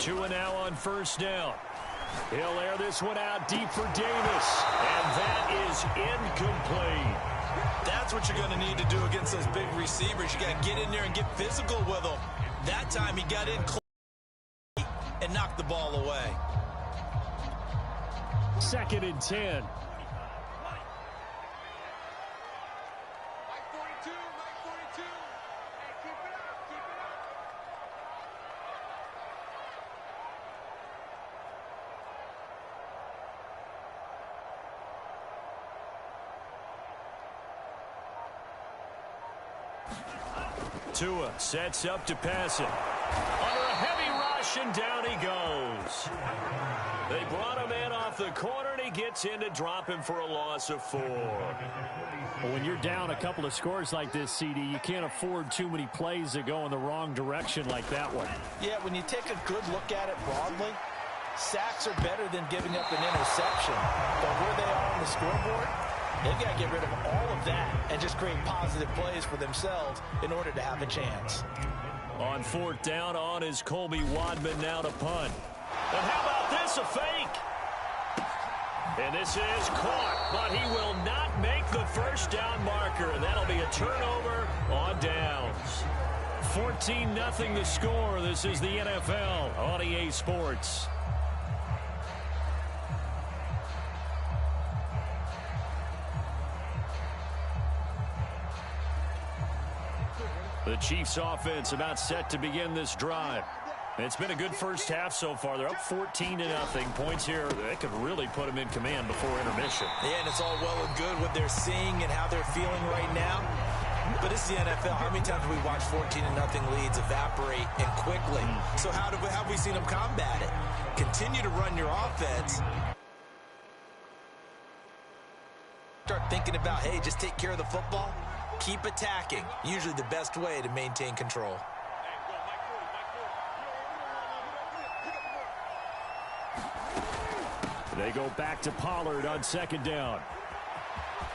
Tua now on first down. He'll air this one out deep for Davis. And that is incomplete. That's what you're going to need to do against those big receivers. You got to get in there and get physical with them. That time he got in close and knocked the ball away. 2nd and 10. Tua sets up to pass it. Under a heavy rush, and down he goes. They brought him in off the corner, and he gets in to drop him for a loss of 4. Well, when you're down a couple of scores like this, CD, you can't afford too many plays that go in the wrong direction like that one. Yeah, when you take a good look at it broadly, sacks are better than giving up an interception. But where they are on the scoreboard, they've got to get rid of all of that and just create positive plays for themselves in order to have a chance. On 4th down, on is Colby Wadman now to punt. And how about this, a fake? And this is caught, but he will not make the first down marker. And that'll be a turnover on downs. 14-0 the score. This is the NFL on EA Sports. The Chiefs offense about set to begin this drive. It's been a good first half so far. They're up 14-0. Points here that could really put them in command before intermission. Yeah, and it's all well and good what they're seeing and how they're feeling right now. But it's the NFL. How many times have we watched 14-0 leads evaporate and quickly? So how have we seen them combat it? Continue to run your offense. Start thinking about, hey, just take care of the football. Keep attacking. Usually the best way to maintain control. They go back to Pollard on 2nd down.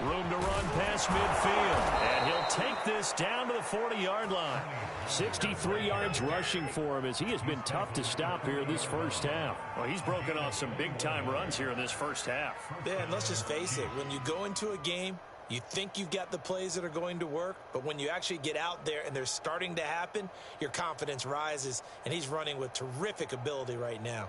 Room to run past midfield. And he'll take this down to the 40-yard line. 63 yards rushing for him as he has been tough to stop here this first half. Well, he's broken off some big-time runs here in this first half. Yeah, and let's just face it. When you go into a game, you think you've got the plays that are going to work, but when you actually get out there and they're starting to happen, your confidence rises, and he's running with terrific ability right now.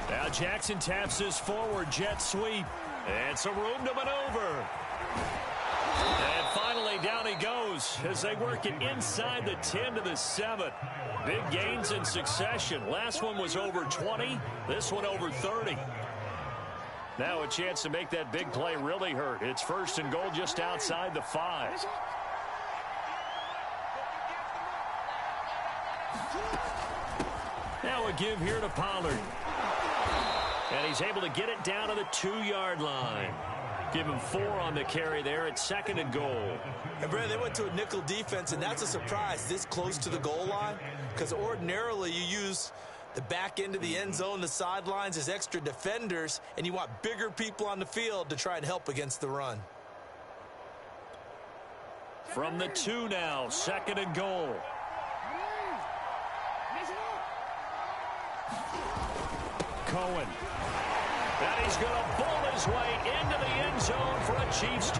Now Jackson taps this forward jet sweep. And some room to maneuver. And finally down he goes as they work it inside the 10 to the 7. Big gains in succession. Last one was over 20. This one over 30. Now a chance to make that big play really hurt. It's 1st and goal just outside the 5. Now a give here to Pollard. And he's able to get it down to the 2-yard line. Give him 4 on the carry there at 2nd and goal. And Brad, they went to a nickel defense, and that's a surprise this close to the goal line, because ordinarily you use the back end of the end zone, the sidelines as extra defenders, and you want bigger people on the field to try and help against the run. From the 2 now, 2nd and goal. Cohen. And he's going to bowl his way into the end zone for a Chiefs.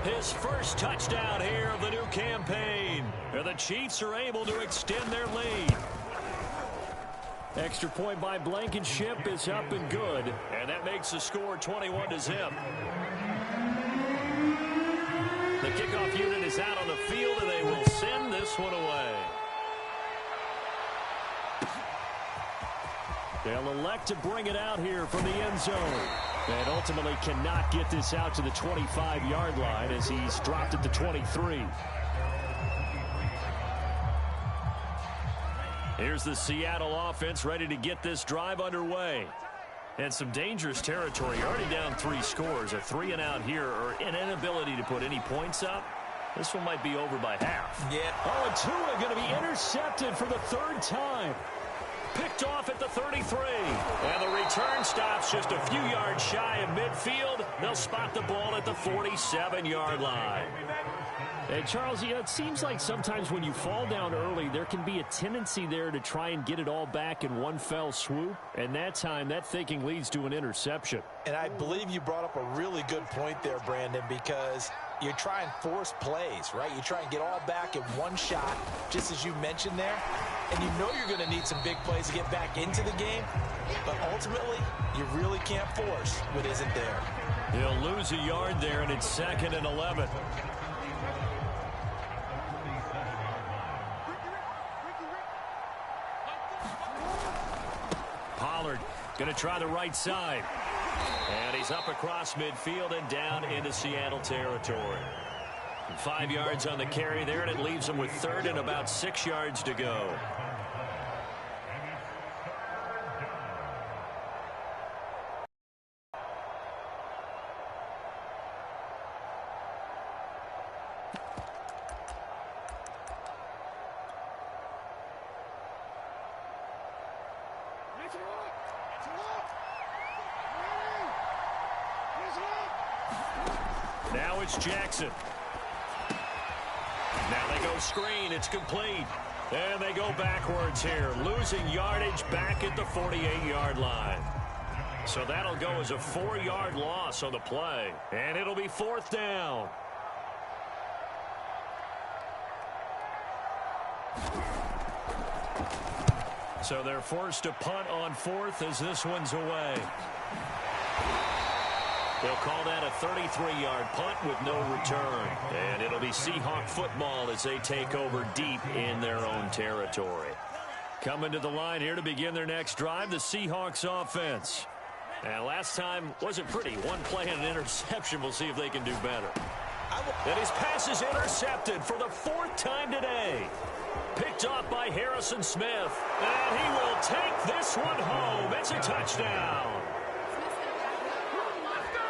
His first touchdown here of the new campaign. And the Chiefs are able to extend their lead. Extra point by Blankenship is up and good. And that makes the score 21-0. The kickoff unit is out on the field, and they will send this one away. They'll elect to bring it out here from the end zone. And ultimately cannot get this out to the 25-yard line as he's dropped at the 23. Here's the Seattle offense ready to get this drive underway. And some dangerous territory. Already down 3 scores. A 3-and-out here or an inability to put any points up. This one might be over by half. Yeah. Oh, and Tua going to be intercepted for the third time. Picked off at the 33. And the return stops just a few yards shy of midfield. They'll spot the ball at the 47-yard line. And Charles, it seems like sometimes when you fall down early, there can be a tendency there to try and get it all back in one fell swoop. And that time, that thinking leads to an interception. And I believe you brought up a really good point there, Brandon, because you try and force plays, right? You try and get all back in one shot, just as you mentioned there. And you know you're going to need some big plays to get back into the game. But ultimately, you really can't force what isn't there. He'll lose a yard there, and it's 2nd and 11. Pollard going to try the right side. And he's up across midfield and down into Seattle territory. 5 yards on the carry there, and it leaves him with 3rd and about 6 yards to go. Now it's Jackson. Now they go screen. It's complete. And they go backwards here, losing yardage back at the 48-yard line. So that'll go as a 4-yard loss on the play. And it'll be 4th down. So they're forced to punt on 4th as this one's away. They'll call that a 33-yard punt with no return. And it'll be Seahawk football as they take over deep in their own territory. Coming to the line here to begin their next drive, the Seahawks offense. And last time wasn't pretty. One play and an interception. We'll see if they can do better. And his pass is intercepted for the 4th time today. Picked off by Harrison Smith. And he will take this one home. It's a touchdown.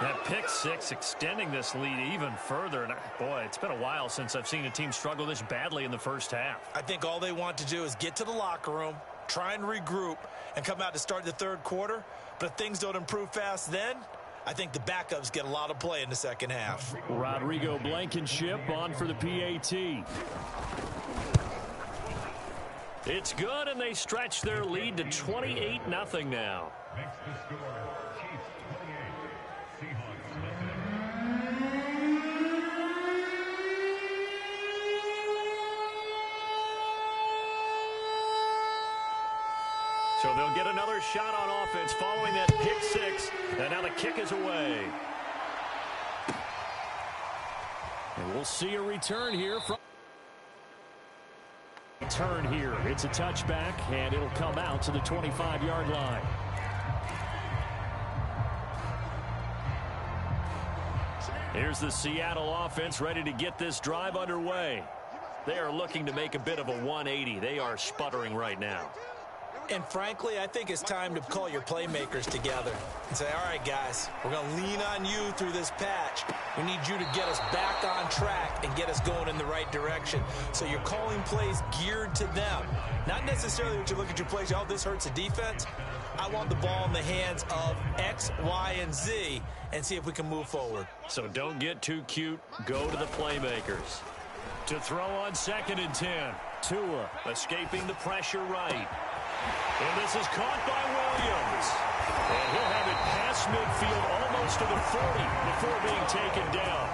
That pick six extending this lead even further. And boy, it's been a while since I've seen a team struggle this badly in the first half. I think all they want to do is get to the locker room, try and regroup, and come out to start the 3rd quarter. But if things don't improve fast then, I think the backups get a lot of play in the 2nd half. Rodrigo Blankenship on for the PAT. It's good, and they stretch their lead to 28-0 now. So they'll get another shot on offense following that pick six. And now the kick is away. And we'll see a return here from It's a touchback, and it'll come out to the 25-yard line. Here's the Seattle offense ready to get this drive underway. They are looking to make a bit of a 180. They are sputtering right now. And frankly, I think it's time to call your playmakers together and say, all right, guys, we're going to lean on you through this patch. We need you to get us back on track and get us going in the right direction. So you're calling plays geared to them. Not necessarily that you look at your plays, oh, this hurts the defense. I want the ball in the hands of X, Y, and Z and see if we can move forward. So don't get too cute. Go to the playmakers. To throw on 2nd and 10. Tua escaping the pressure right. And this is caught by Williams. And he'll have it past midfield almost to the 40 before being taken down.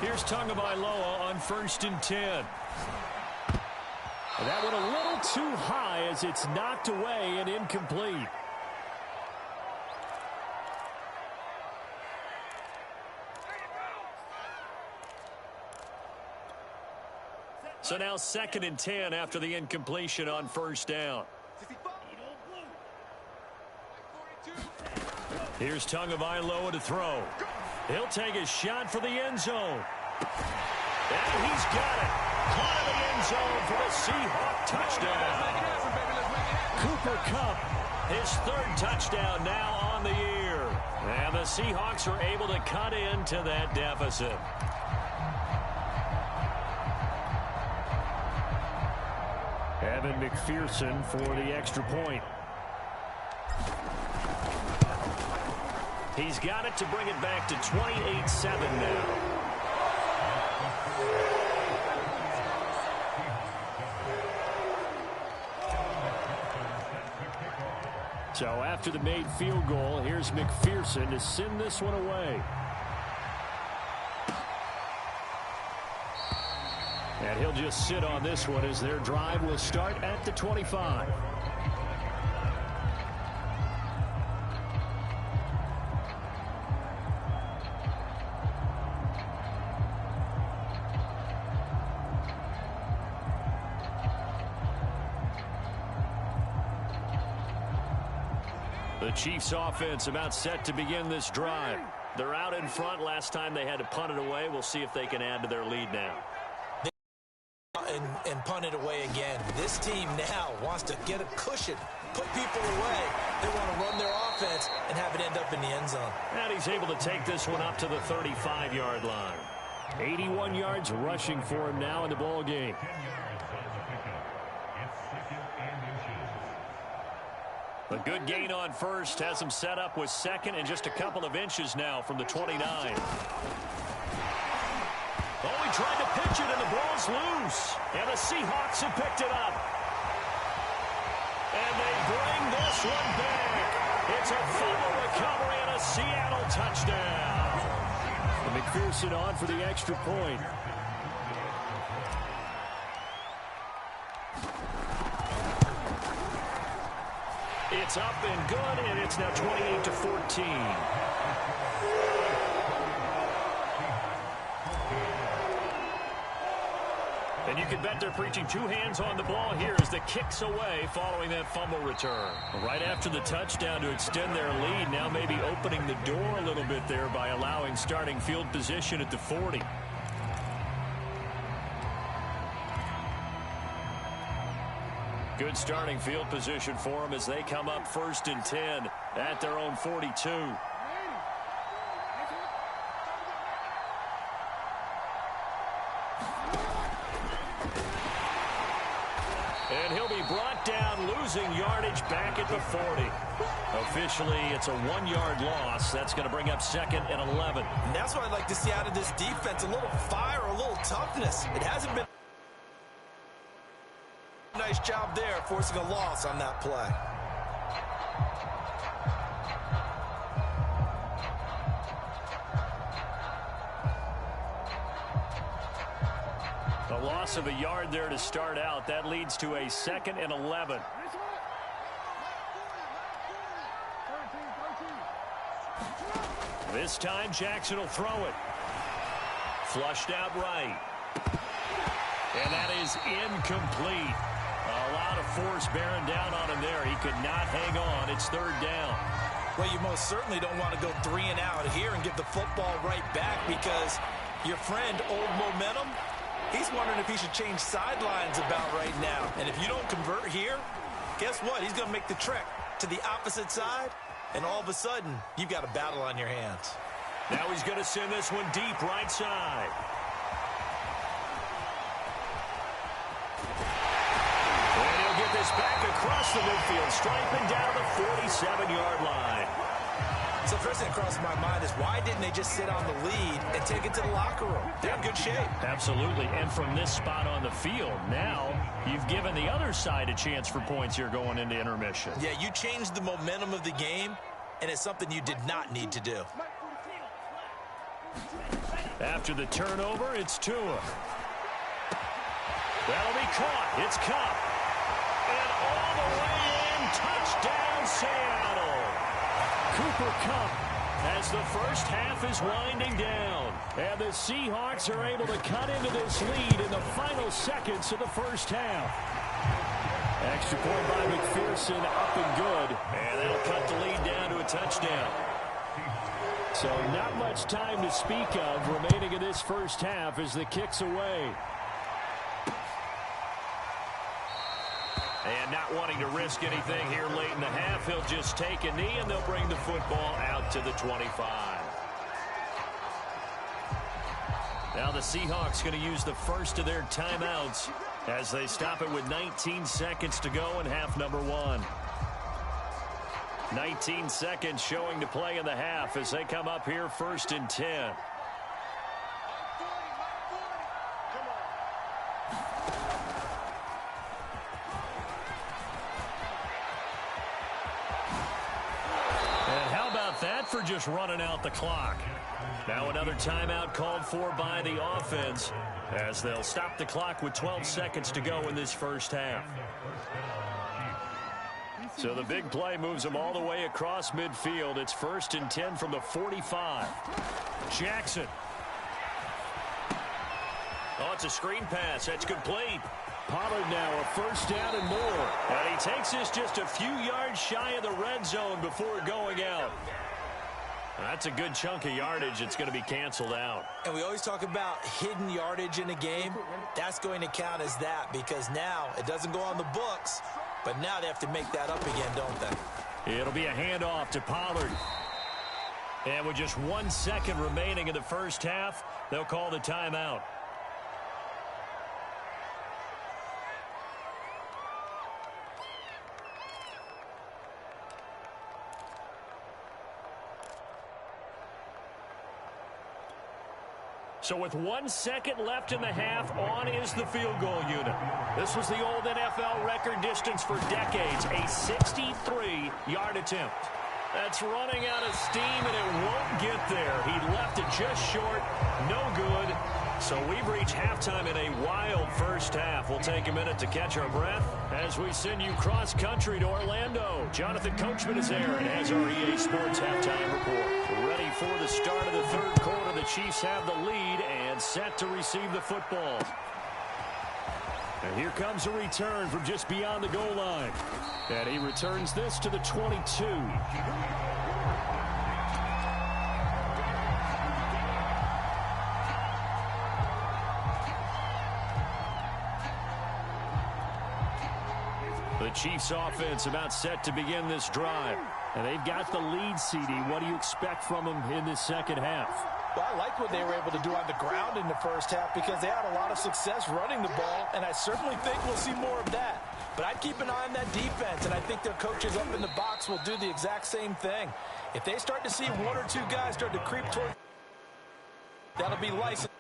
Here's Tagovailoa on 1st and 10. And that one a little too high as it's knocked away and incomplete. So now 2nd and 10 after the incompletion on 1st down. Here's Tagovailoa to throw. He'll take a shot for the end zone. And he's got it. Caught in the end zone for the Seahawk touchdown. Cooper Kupp His third touchdown now on the year. And the Seahawks are able to cut into that deficit. Evan McPherson for the extra point. He's got it to bring it back to 28-7 now. So after the made field goal, here's McPherson to send this one away. And he'll just sit on this one as their drive will start at the 25. The Chiefs offense about set to begin this drive. They're out in front. Last time they had to punt it away. We'll see if they can add to their lead now. And punt it away again. This team now wants to get a cushion, put people away. They want to run their offense and have it end up in the end zone. And he's able to take this one up to the 35-yard line. 81 yards rushing for him now in the ball game. A good gain on first has him set up with second and just a couple of inches now from the 29. Oh, he tried to pitch it, and the ball's loose. And the Seahawks have picked it up. And they bring this one back. It's a fumble recovery and a Seattle touchdown. And McPherson on for the extra point. It's up and good, and it's now 28-14. And you can bet they're preaching two hands on the ball here as the kick's away following that fumble return. Right after the touchdown to extend their lead, now maybe opening the door a little bit there by allowing starting field position at the 40. Good starting field position for them as they come up 1st and 10 at their own 42. And he'll be brought down, losing yardage back at the 40. Officially, it's a 1-yard loss. That's going to bring up 2nd and 11. And that's what I'd like to see out of this defense, a little fire, a little toughness. It hasn't been a nice job there, forcing a loss on that play. A loss of a yard there to start out. That leads to a 2nd and 11. This time Jackson will throw it. Flushed out right. And that is incomplete. A lot of force bearing down on him there. He could not hang on. It's 3rd down. Well, you most certainly don't want to go 3 and out here and give the football right back, because your friend, Old Momentum, he's wondering if he should change sidelines about right now. And if you don't convert here, guess what? He's going to make the trek to the opposite side, and all of a sudden, you've got a battle on your hands. Now he's going to send this one deep right side. And he'll get this back across the midfield, striping down the 47-yard line. So first thing that crossed my mind is, why didn't they just sit on the lead and take it to the locker room? They're in good shape. Absolutely. And from this spot on the field, now you've given the other side a chance for points here going into intermission. Yeah, you changed the momentum of the game, and it's something you did not need to do. After the turnover, it's Tua. That'll be caught. It's Cup. And all the way in, touchdown Seattle. Cooper Kupp as the first half is winding down. And the Seahawks are able to cut into this lead in the final seconds of the first half. Extra point by McPherson, up and good. And that'll cut the lead down to a touchdown. So not much time to speak of remaining in this first half as the kick's away. And not wanting to risk anything here late in the half, he'll just take a knee, and they'll bring the football out to the 25. Now the Seahawks going to use the first of their timeouts as they stop it with 19 seconds to go in half number 1. 19 seconds showing to play in the half as they come up here 1st and 10. For just running out the clock. Now another timeout called for by the offense as they'll stop the clock with 12 seconds to go in this first half. So the big play moves them all the way across midfield. It's 1st and 10 from the 45. Jackson. Oh, it's a screen pass. That's complete. Pollard now a first down and more. And he takes this just a few yards shy of the red zone before going out. That's a good chunk of yardage. It's going to be canceled out. And we always talk about hidden yardage in a game. That's going to count as that because now it doesn't go on the books, but now they have to make that up again, don't they? It'll be a handoff to Pollard. And with just 1 second remaining in the first half, they'll call the timeout. So with 1 second left in the half, on is the field goal unit. This was the old NFL record distance for decades, a 63-yard attempt. That's running out of steam, and it won't get there. He left it just short, no good. So we've reached halftime in a wild first half. We'll take a minute to catch our breath as we send you cross-country to Orlando. Jonathan Coachman is there and has our EA Sports halftime report. Ready for the start of the third quarter. The Chiefs have the lead and set to receive the football. And here comes a return from just beyond the goal line. And he returns this to the 22. The Chiefs offense about set to begin this drive. And they've got the lead, CD. What do you expect from them in this second half? Well, I like what they were able to do on the ground in the first half because they had a lot of success running the ball, and I certainly think we'll see more of that. But I'd keep an eye on that defense, and I think their coaches up in the box will do the exact same thing. If they start to see one or two guys start to creep toward, that'll be licensed.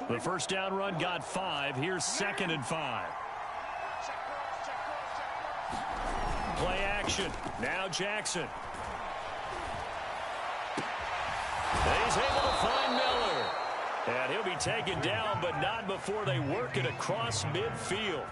The first down run got 5. Here's 2nd and 5. Play action. Now Jackson. He's able to find Miller. And he'll be taken down, but not before they work it across midfield.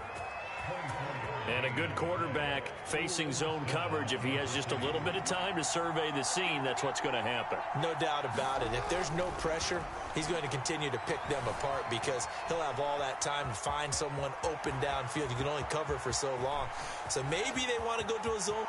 And a good quarterback facing zone coverage. If he has just a little bit of time to survey the scene, that's what's going to happen. No doubt about it. If there's no pressure, he's going to continue to pick them apart because he'll have all that time to find someone open downfield. You can only cover for so long. So maybe they want to go to a zone.